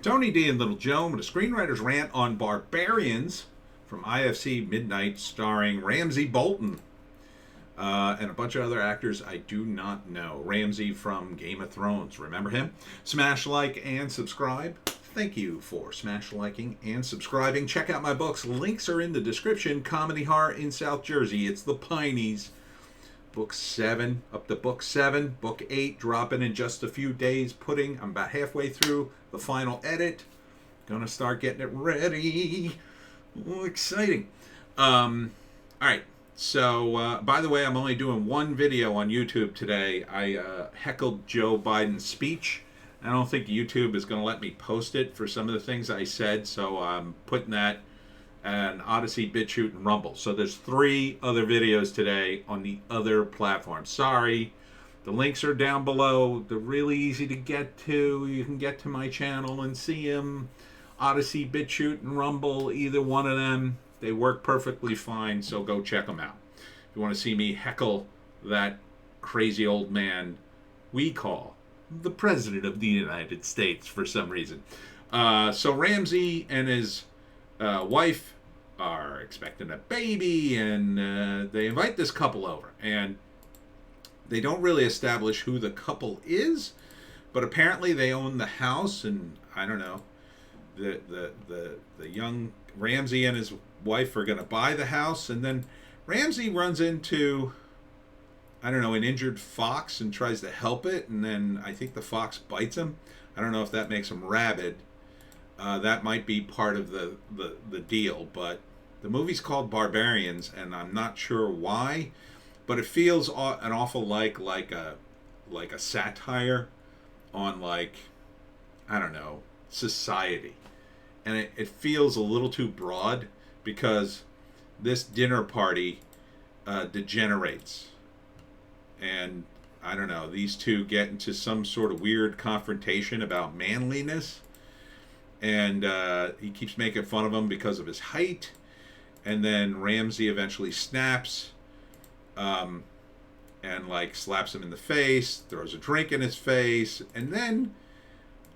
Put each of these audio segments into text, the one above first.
Tony D and Little Joe with a screenwriter's rant on Barbarians from IFC Midnight, starring Ramsey Bolton and a bunch of other actors I do not know. Ramsey from Game of Thrones, remember him? Smash like and subscribe. Thank you for smash liking and subscribing. Check out my books. Links are in the description. Comedy Horror in South Jersey. It's the Pineys. Book 7, up to Book 7. Book 8, dropping in just a few days. I'm about halfway through the final edit. Gonna start getting it ready. Oh, exciting. All right. So, by the way, I'm only doing one video on YouTube today. I heckled Joe Biden's speech. I don't think YouTube is going to let me post it for some of the things I said, so I'm putting that on Odysee, Bitchute, and Rumble. So there's 3 other videos today on the other platforms. Sorry. The links are down below. They're really easy to get to. You can get to my channel and see them. Odysee, Bitchute, and Rumble, either one of them. They work perfectly fine, so go check them out. If you want to see me heckle that crazy old man we call the President of the United States for some reason. So Ramsey and his wife are expecting a baby, and they invite this couple over. And they don't really establish who the couple is, but apparently they own the house, and I don't know, the young Ramsey and his wife are going to buy the house, and then Ramsey runs into, I don't know, an injured fox and tries to help it, and then I think the fox bites him. I don't know if that makes him rabid. That might be part of the deal, but the movie's called Barbarians, and I'm not sure why, but it feels an awful like a satire on, like, I don't know, society. And it feels a little too broad, because this dinner party degenerates. And I don't know, these two get into some sort of weird confrontation about manliness. And he keeps making fun of him because of his height. And then Ramsey eventually snaps and like slaps him in the face, throws a drink in his face. And then,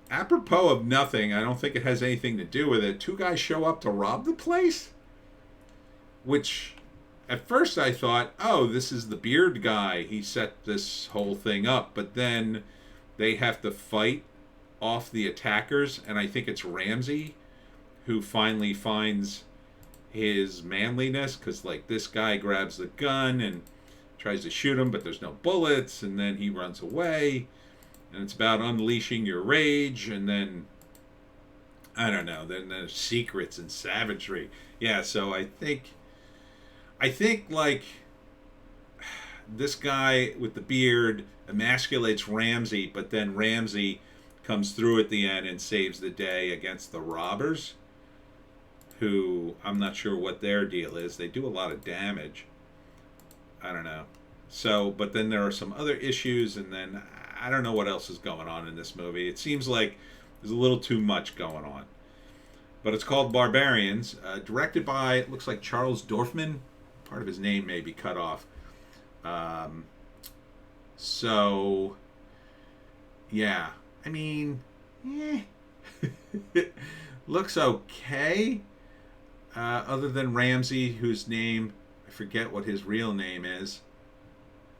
apropos of nothing, I don't think it has anything to do with it, 2 guys show up to rob the place. Which, at first I thought, oh, this is the beard guy. He set this whole thing up. But then they have to fight off the attackers. And I think it's Ramsey who finally finds his manliness. Because, like, this guy grabs the gun and tries to shoot him, but there's no bullets. And then he runs away. And it's about unleashing your rage. And then, I don't know, then there's secrets and savagery. Yeah, so I think like this guy with the beard emasculates Ramsey, but then Ramsey comes through at the end and saves the day against the robbers, who I'm not sure what their deal is. They do a lot of damage. I don't know. So, but then there are some other issues, and then I don't know what else is going on in this movie. It seems like there's a little too much going on. But it's called Barbarians, directed by, it looks like Charles Dorfman. Part of his name may be cut off. So, yeah. I mean, looks okay. Other than Ramsey, whose name, I forget what his real name is.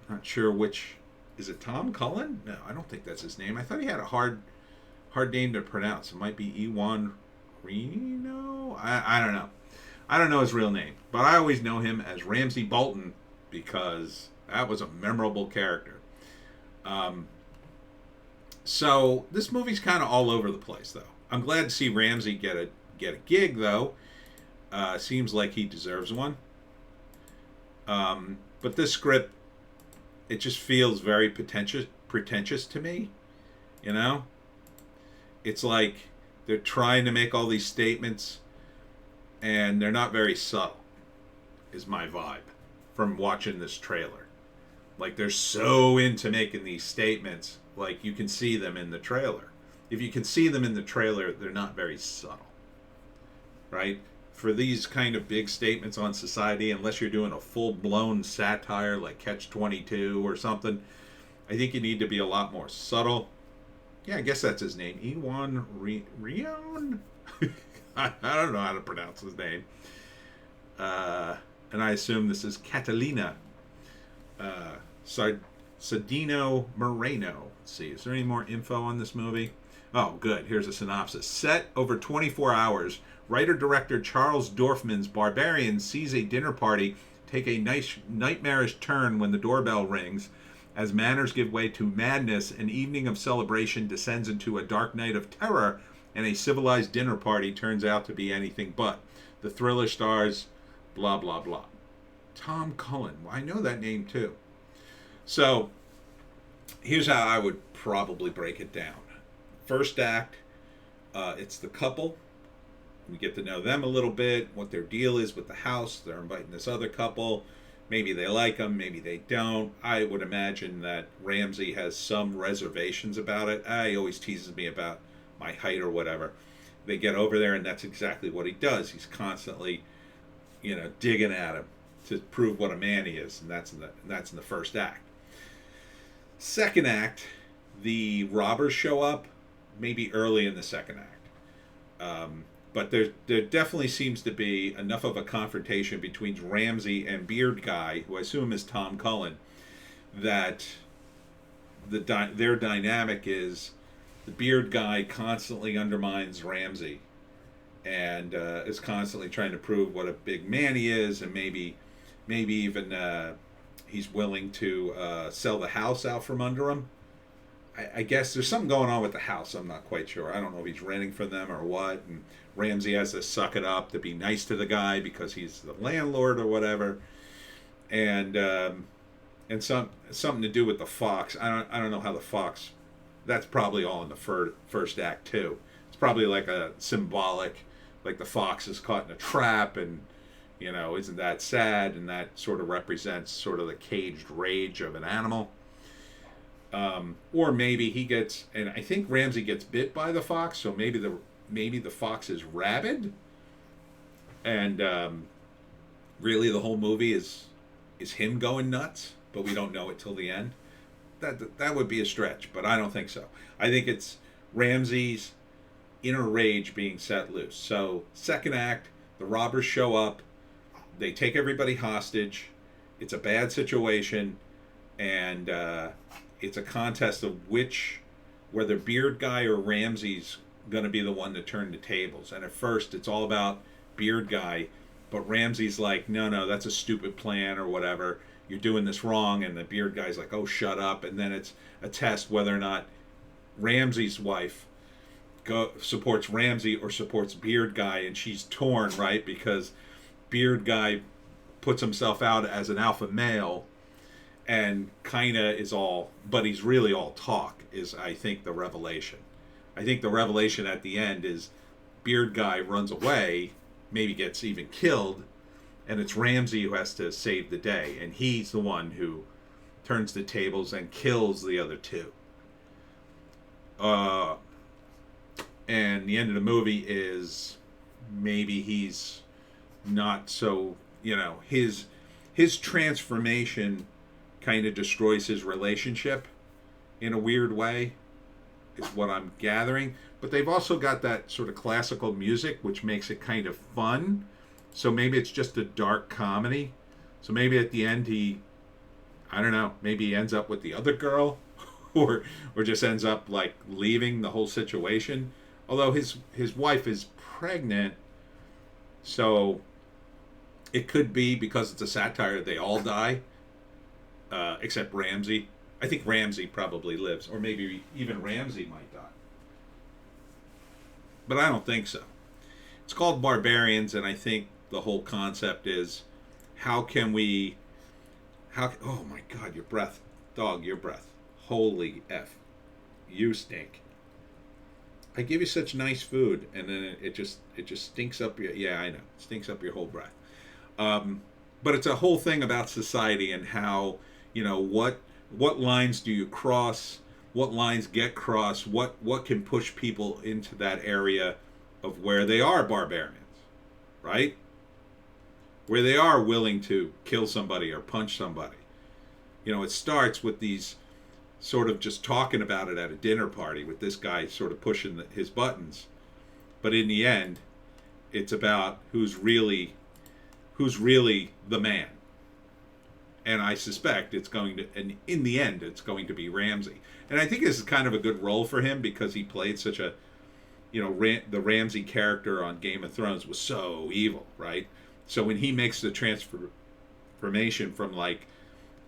Not sure which. Is it Tom Cullen? No, I don't think that's his name. I thought he had a hard name to pronounce. It might be Ewan Reno? I don't know. I don't know his real name, but I always know him as Ramsey Bolton because that was a memorable character. So this movie's kind of all over the place, though. I'm glad to see Ramsey get a gig, though. Seems like he deserves one. But this script, it just feels very pretentious to me. You know, it's like they're trying to make all these statements, and they're not very subtle, is my vibe from watching this trailer. Like, they're so into making these statements, like you can see them in the trailer. If you can see them in the trailer, they're not very subtle, right? For these kind of big statements on society, unless you're doing a full-blown satire like Catch-22 or something, I think you need to be a lot more subtle. Yeah, I guess that's his name. Ewan Rion? I don't know how to pronounce his name. And I assume this is Catalina Sardino Moreno. Let's see, is there any more info on this movie? Oh, good. Here's a synopsis. Set over 24 hours, writer-director Charles Dorfman's Barbarians sees a dinner party take a nice nightmarish turn when the doorbell rings. As manners give way to madness, an evening of celebration descends into a dark night of terror, and a civilized dinner party turns out to be anything but. The thriller stars blah, blah, blah. Tom Cullen. Well, I know that name too. So, here's how I would probably break it down. First act, it's the couple. We get to know them a little bit, what their deal is with the house. They're inviting this other couple. Maybe they like them, maybe they don't. I would imagine that Ramsey has some reservations about it. He always teases me about my height or whatever. They get over there, and that's exactly what he does. He's constantly, digging at him to prove what a man he is, and that's in the first act. Second act, the robbers show up, maybe early in the second act. But there definitely seems to be enough of a confrontation between Ramsey and Beard Guy, who I assume is Tom Cullen, that their dynamic is the Beard Guy constantly undermines Ramsey and is constantly trying to prove what a big man he is, and maybe even he's willing to sell the house out from under him. I guess there's something going on with the house. I'm not quite sure. I don't know if he's renting from them or what. And Ramsey has to suck it up to be nice to the guy because he's the landlord or whatever. And something to do with the fox. I don't know how the fox. That's probably all in the first act too. It's probably like a symbolic, like the fox is caught in a trap, and isn't that sad? And that sort of represents sort of the caged rage of an animal. Or maybe he gets, and I think Ramsey gets bit by the fox, so maybe the fox is rabid, and really the whole movie is him going nuts, but we don't know it till the end. That would be a stretch, but I don't think so. I think it's Ramsey's inner rage being set loose. So second act, the robbers show up, they take everybody hostage. It's a bad situation, and it's a contest of whether Beard Guy or Ramsey's going to be the one to turn the tables. And at first, it's all about Beard Guy, but Ramsey's like, no, that's a stupid plan or whatever. You're doing this wrong. And the Beard Guy's like, oh, shut up. And then it's a test whether or not Ramsey's wife supports Ramsey or supports Beard Guy, and she's torn, right? Because Beard Guy puts himself out as an alpha male, and kinda is all, but he's really all talk, is I think the revelation. I think the revelation at the end is Beard Guy runs away, maybe gets even killed, and it's Ramsey who has to save the day, and he's the one who turns the tables and kills the other two. And the end of the movie is maybe he's not so, his transformation kind of destroys his relationship in a weird way, is what I'm gathering. But they've also got that sort of classical music, which makes it kind of fun. So maybe it's just a dark comedy. So maybe at the end maybe he ends up with the other girl, or just ends up like leaving the whole situation. Although his wife is pregnant, so it could be, because it's a satire, they all die. Except Ramsey. I think Ramsey probably lives, or maybe even Ramsey might die. But I don't think so. It's called Barbarians, and I think the whole concept is, oh my God, your breath. Dog, your breath. Holy F. You stink. I give you such nice food, and then it just stinks up your, yeah, I know, it stinks up your whole breath. But it's a whole thing about society and how, what lines do you cross, what lines get crossed, what can push people into that area of where they are barbarians, right? Where they are willing to kill somebody or punch somebody. It starts with these sort of just talking about it at a dinner party with this guy sort of pushing his buttons. But in the end, it's about who's really the man. And I suspect it's going to, and in the end, it's going to be Ramsey. And I think this is kind of a good role for him because he played such a, the Ramsey character on Game of Thrones was so evil, right? So when he makes the transformation from like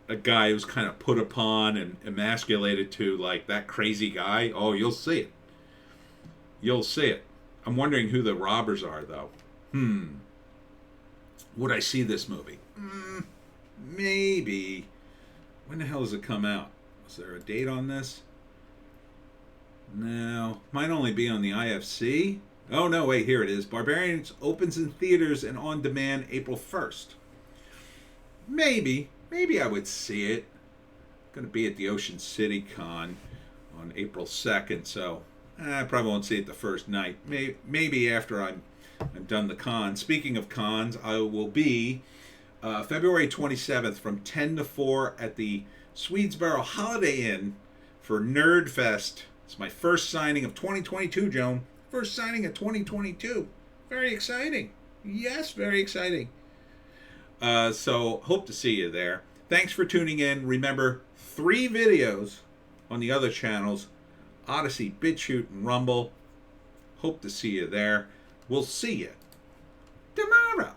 a guy who's kind of put upon and emasculated to like that crazy guy, oh, you'll see it. You'll see it. I'm wondering who the robbers are, though. Would I see this movie? Maybe. When the hell does it come out? Was there a date on this? No. Might only be on the IFC. Oh, no, wait, here it is. Barbarians opens in theaters and on demand April 1st. Maybe I would see it. Going to be at the Ocean City Con on April 2nd, so I probably won't see it the first night. Maybe after I'm done the con. Speaking of cons, I will be February 27th from 10 to 4 at the Swedesboro Holiday Inn for Nerd Fest. It's my first signing of 2022, Joan. First signing of 2022. Very exciting. Yes, very exciting. So hope to see you there. Thanks for tuning in. Remember, 3 videos on the other channels, Odysee, Bitchute, and Rumble. Hope to see you there. We'll see you tomorrow.